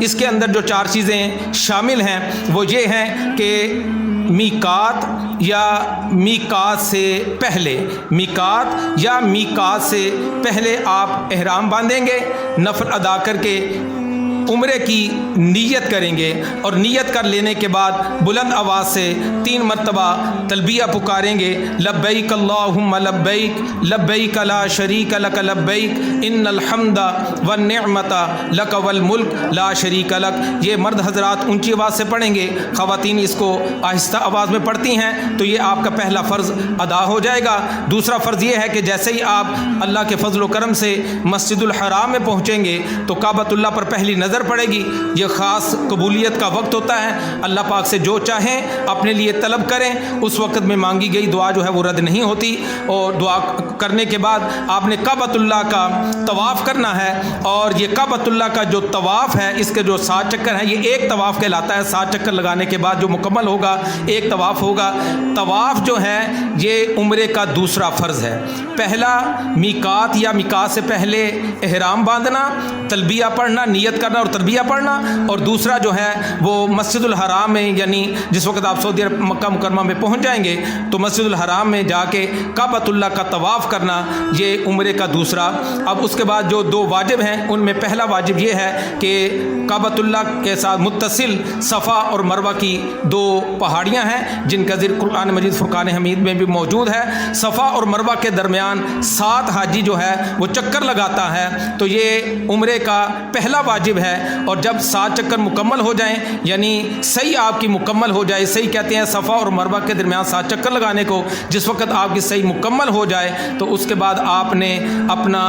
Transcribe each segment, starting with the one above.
اس کے اندر جو 4 چیزیں شامل ہیں وہ یہ ہیں کہ میقات یا میقات سے پہلے، میقات یا میقات سے پہلے آپ احرام باندھیں گے، نفل ادا کر کے عمرے کی نیت کریں گے، اور نیت کر لینے کے بعد بلند آواز سے 3 مرتبہ تلبیہ پکاریں گے، لبیک اللہم لبیک لبیک لا شریک لک لبیک ان الحمد والنعمت لک والملک لا شریک لک۔ یہ مرد حضرات اونچی آواز سے پڑھیں گے، خواتین اس کو آہستہ آواز میں پڑھتی ہیں، تو یہ آپ کا پہلا فرض ادا ہو جائے گا۔ دوسرا فرض یہ ہے کہ جیسے ہی آپ اللہ کے فضل و کرم سے مسجد الحرام میں پہنچیں گے تو کعبۃ اللہ پر پہلی نظر پڑے گی۔ یہ خاص قبولیت کا وقت ہوتا ہے، اللہ پاک سے جو چاہیں اپنے لیے طلب کریں، اس وقت میں مانگی گئی دعا جو ہے وہ رد نہیں ہوتی۔ اور دعا کرنے کے بعد آپ نے کعبۃ اللہ کا طواف کرنا ہے، اور یہ کعبۃ اللہ کا جو طواف ہے اس کے جو 7 چکر ہیں، یہ ایک طواف کہلاتا ہے۔ 7 چکر لگانے کے بعد جو مکمل ہوگا ایک طواف ہوگا۔ طواف جو ہے یہ عمرے کا دوسرا فرض ہے۔ پہلا میقات یا میقات سے پہلے احرام باندھنا، تلبیہ پڑھنا، نیت کرنا اور تلبیہ پڑھنا، اور دوسرا جو ہے وہ مسجد الحرام میں، یعنی جس وقت آپ سعودی عرب مکہ مکرمہ میں پہنچ جائیں گے تو مسجد الحرام میں جا کے کعبۃ اللہ کا طواف کرنا، یہ عمرے کا دوسرا۔ اب اس کے بعد جو 2 واجب ہیں ان میں پہلا واجب یہ ہے کہ کعبۃ اللہ کے ساتھ متصل صفا اور مروہ کی 2 پہاڑیاں ہیں جن کا ذکر قرآن مجید فرقان حمید میں بھی موجود ہے۔ صفا اور مروہ کے درمیان 7 حاجی جو ہے وہ چکر لگاتا ہے، تو یہ عمرے کا پہلا واجب ہے۔ اور جب 7 چکر مکمل ہو جائیں، یعنی صحیح آپ کی مکمل ہو جائے، صحیح کہتے ہیں صفا اور مروہ کے درمیان 7 چکر لگانے کو، جس وقت آپ کی صحیح مکمل ہو جائے تو اس کے بعد آپ نے اپنا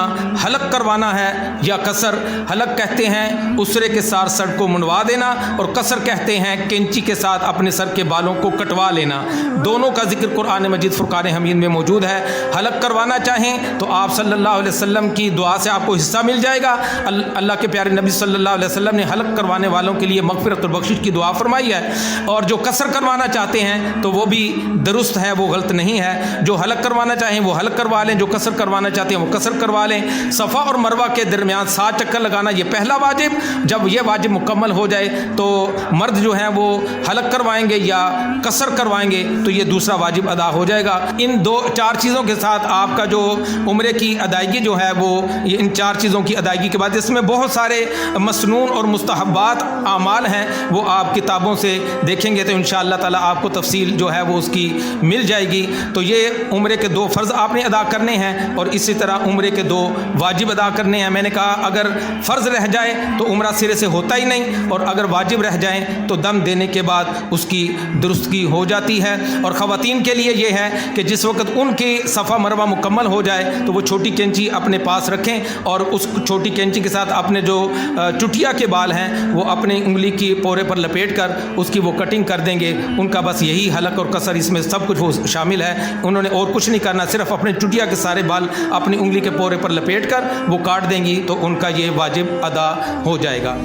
حلق کروانا ہے یا قصر۔ حلق کہتے ہیں اسرے کے ساتھ سر کو منڈوا دینا، اور قصر کہتے ہیں کینچی کے ساتھ اپنے سر کے بالوں کو کٹوا لینا۔ دونوں کا ذکر قرآن مجید فرقان حمید میں موجود ہے۔ حلق کروانا چاہیں تو آپ صلی اللہ علیہ وسلم کی دعا سے آپ کو حصہ مل جائے گا۔ اللہ کے پیارے نبی صلی اللہ علیہ وسلم نے حلق کروانے والوں کے لیے مغفرت اور بخشش کی دعا فرمائی ہے۔ اور جو قصر کروانا چاہتے ہیں تو وہ بھی درست ہے، وہ غلط نہیں ہے۔ جو حلق کروانا چاہیں وہ حلق کروا لیں، جو قصر کروانا چاہتے ہیں وہ قصر کروا لیں۔ صفا اور مروہ کے درمیان 7 چکر لگانا یہ پہلا واجب۔ جب یہ واجب مکمل ہو جائے تو مرد جو ہیں وہ حلق کروائیں گے یا قصر کروائیں گے، تو یہ دوسرا واجب ادا ہو جائے گا۔ ان 4 چیزوں کے ساتھ آپ کا جو عمرے کی ادائیگی جو ہے وہ ان 4 چیزوں کی ادائیگی کے بعد، اس میں بہت سارے مسنون اور مستحبات اعمال ہیں، وہ آپ کتابوں سے دیکھیں گے تو انشاءاللہ تعالی آپ کو تفصیل جو ہے وہ اس کی مل جائے گی۔ تو یہ عمرے کے 2 فرض آپ نے ادا کرنے ہیں، اور اسی طرح عمرے کے 2 واجب ادا کرنے ہیں۔ میں نے کہا اگر فرض رہ جائے تو عمرہ سرے سے ہوتا ہی نہیں، اور اگر واجب رہ جائیں تو دم دینے کے بعد اس کی درستگی ہو جاتی ہے۔ اور خواتین کے لیے یہ ہے کہ جس وقت ان کی صفا مروہ مکمل ہو جائے تو وہ چھوٹی کینچی اپنے پاس رکھیں، اور اس چھوٹی کینچی کے ساتھ اپنے جو چٹیا کے بال ہیں وہ اپنی انگلی کی پورے پر لپیٹ کر اس کی وہ کٹنگ کر دیں گے۔ ان کا بس یہی حلق اور قصر، اس میں سب کچھ وہ شامل ہے، انہوں نے اور کچھ نہیں کرنا، صرف اپنے چٹیا کے سارے بال اپنی انگلی کے پورے پر لپیٹ کر وہ کاٹ دیں گی، تو ان کا یہ واجب ادا ہو جائے گا۔